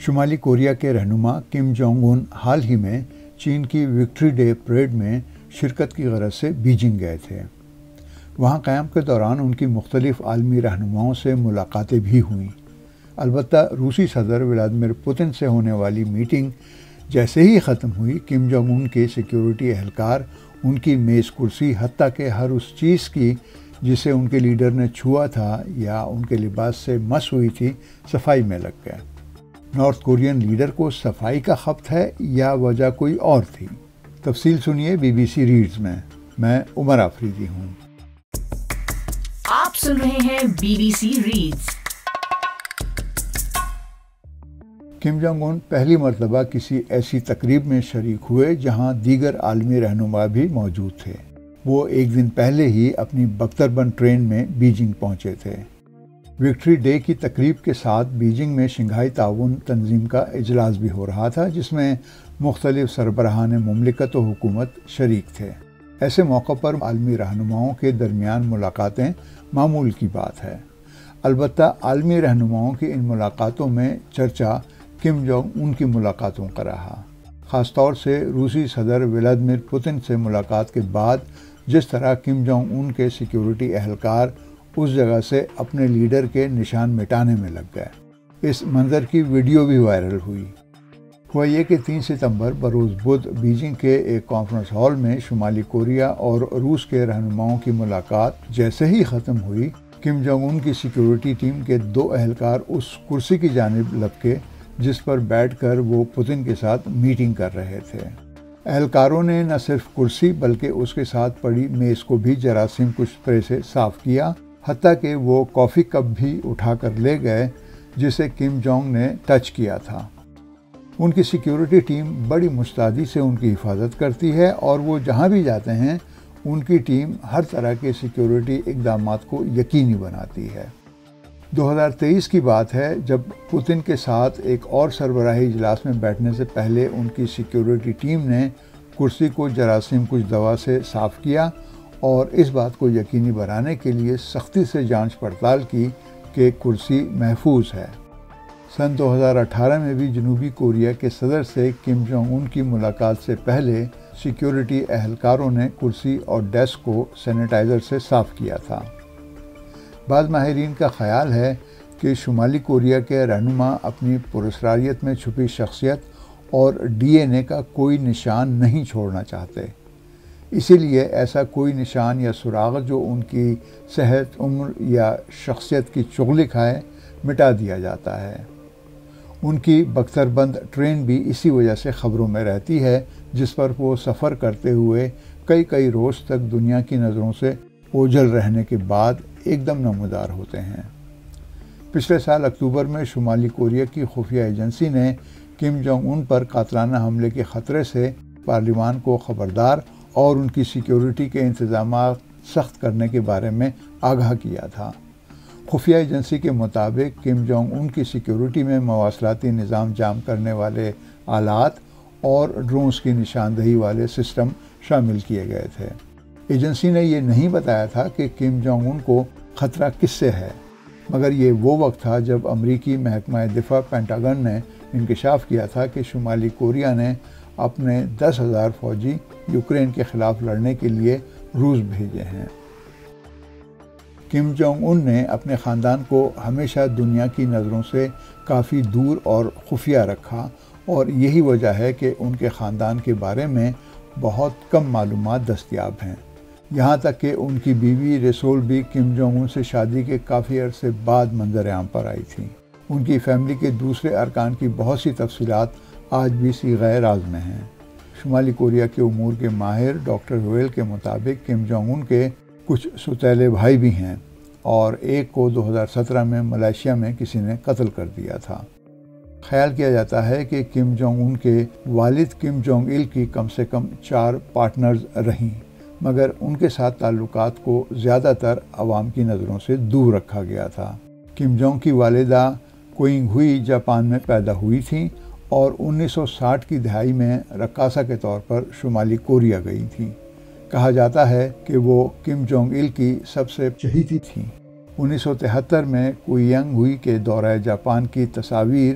شمالی کوریا کے رہنما کم جونگ ان حال ہی میں چین کی وکٹری ڈے پریڈ میں شرکت کی غرض سے بیجنگ گئے تھے۔ وہاں قیام کے دوران ان کی مختلف عالمی رہنماؤں سے ملاقاتیں بھی ہوئیں۔ البتہ روسی صدر ولادیمیر پوتن سے ہونے والی میٹنگ جیسے ہی ختم ہوئی، کم جونگ ان کے سیکیورٹی اہلکار ان کی میز کرسی حتیٰ کہ ہر اس چیز کی جسے ان کے لیڈر نے چھوا تھا یا ان کے لباس سے مس ہوئی تھی، صفائی میں لگ گئے۔ نارتھ کورین لیڈر کو صفائی کا خپت ہے یا وجہ کوئی اور تھی؟ تفصیل سنیے BBC ریڈز میں عمر آفریدی ہوں۔ آپ سن رہے ہیں BBC ریڈز۔ کم جونگ ان پہلی مرتبہ کسی ایسی تقریب میں شریک ہوئے جہاں دیگر عالمی رہنما بھی موجود تھے۔ وہ ایک دن پہلے ہی اپنی بختربند ٹرین میں بیجنگ پہنچے تھے۔ وکٹری ڈے کی تقریب کے ساتھ بیجنگ میں شنگھائی تعاون تنظیم کا اجلاس بھی ہو رہا تھا، جس میں مختلف سربراہان مملکت و حکومت شریک تھے۔ ایسے موقع پر عالمی رہنماؤں کے درمیان ملاقاتیں معمول کی بات ہے۔ البتہ عالمی رہنماؤں کی ان ملاقاتوں میں چرچا کم جونگ ان کی ملاقاتوں کا رہا، خاص طور سے روسی صدر ولادیمیر پوتن سے ملاقات کے بعد جس طرح کم جونگ ان کے سیکیورٹی اہلکار اس جگہ سے اپنے لیڈر کے نشان مٹانے میں لگ گئے۔ اس منظر کی ویڈیو بھی وائرل ہوئی۔ ہوا یہ کہ 3 ستمبر بروز بدھ بیجنگ کے ایک کانفرنس ہال میں شمالی کوریا اور روس کے رہنماؤں کی ملاقات جیسے ہی ختم ہوئی، کم جونگ ان کی سیکیورٹی ٹیم کے 2 اہلکار اس کرسی کی جانب لپکے جس پر بیٹھ کر وہ پوتن کے ساتھ میٹنگ کر رہے تھے۔ اہلکاروں نے نہ صرف کرسی بلکہ اس کے ساتھ پڑی میز کو بھی جراثیم کش اسپرے سے صاف کیا، حتیٰ کہ وہ کافی کپ بھی اٹھا کر لے گئے جسے کم جونگ نے ٹچ کیا تھا۔ ان کی سیکیورٹی ٹیم بڑی مستعدی سے ان کی حفاظت کرتی ہے اور وہ جہاں بھی جاتے ہیں ان کی ٹیم ہر طرح کے سیکیورٹی اقدامات کو یقینی بناتی ہے۔ 2023 کی بات ہے جب پوتن کے ساتھ ایک اور سربراہی اجلاس میں بیٹھنے سے پہلے ان کی سیکیورٹی ٹیم نے کرسی کو جراثیم کش دوا سے صاف کیا اور اس بات کو یقینی بنانے کے لیے سختی سے جانچ پڑتال کی کہ کرسی محفوظ ہے۔ سن 2018 میں بھی جنوبی کوریا کے صدر سے کم جونگ ان کی ملاقات سے پہلے سیکیورٹی اہلکاروں نے کرسی اور ڈیسک کو سینیٹائزر سے صاف کیا تھا۔ بعض ماہرین کا خیال ہے کہ شمالی کوریا کے رہنما اپنی پراسراریت میں چھپی شخصیت اور DNA کا کوئی نشان نہیں چھوڑنا چاہتے، اسی لیے ایسا کوئی نشان یا سراغ جو ان کی صحت، عمر یا شخصیت کی چغلی کھائے مٹا دیا جاتا ہے۔ ان کی بختربند ٹرین بھی اسی وجہ سے خبروں میں رہتی ہے، جس پر وہ سفر کرتے ہوئے کئی روز تک دنیا کی نظروں سے اوجھل رہنے کے بعد ایک دم نمودار ہوتے ہیں۔ پچھلے سال اکتوبر میں شمالی کوریا کی خفیہ ایجنسی نے کم جونگ ان پر قاتلانہ حملے کے خطرے سے پارلیمان کو خبردار اور ان کی سیکیورٹی کے انتظامات سخت کرنے کے بارے میں آگاہ کیا تھا۔ خفیہ ایجنسی کے مطابق کم جونگ ان کی سیکیورٹی میں مواصلاتی نظام جام کرنے والے آلات اور ڈرونز کی نشاندہی والے سسٹم شامل کیے گئے تھے۔ ایجنسی نے یہ نہیں بتایا تھا کہ کم جونگ ان کو خطرہ کس سے ہے، مگر یہ وہ وقت تھا جب امریکی محکمہ دفاع پینٹاگن نے انکشاف کیا تھا کہ شمالی کوریا نے اپنے 10,000 فوجی یوکرین کے خلاف لڑنے کے لیے روس بھیجے ہیں۔ کم جونگ ان نے اپنے خاندان کو ہمیشہ دنیا کی نظروں سے کافی دور اور خفیہ رکھا اور یہی وجہ ہے کہ ان کے خاندان کے بارے میں بہت کم معلومات دستیاب ہیں۔ یہاں تک کہ ان کی بیوی ریسول بھی کم جونگ ان سے شادی کے کافی عرصے بعد منظر عام پر آئی تھی۔ ان کی فیملی کے دوسرے ارکان کی بہت سی تفصیلات آج بھی صیغہ راز میں ہیں۔ شمالی کوریا کے امور کے ماہر ڈاکٹر ہویل کے مطابق کم جونگ ان کے کچھ سوتیلے بھائی بھی ہیں اور ایک کو 2017 میں ملائیشیا میں کسی نے قتل کر دیا تھا۔ خیال کیا جاتا ہے کہ کم جونگ ان کے والد کم جونگ il کی کم سے کم 4 پارٹنرز رہیں، مگر ان کے ساتھ تعلقات کو زیادہ تر عوام کی نظروں سے دور رکھا گیا تھا۔ کم جونگ کی والدہ کوئنگ ہوئی جاپان میں پیدا ہوئی تھیں اور 1960 کی دہائی میں رقاصہ کے طور پر شمالی کوریا گئی تھیں۔ کہا جاتا ہے کہ وہ کم جونگ il کی سب سے چہیتی تھیں۔ 1973 میں کوئنگ ہوئی کے دورہ جاپان کی تصاویر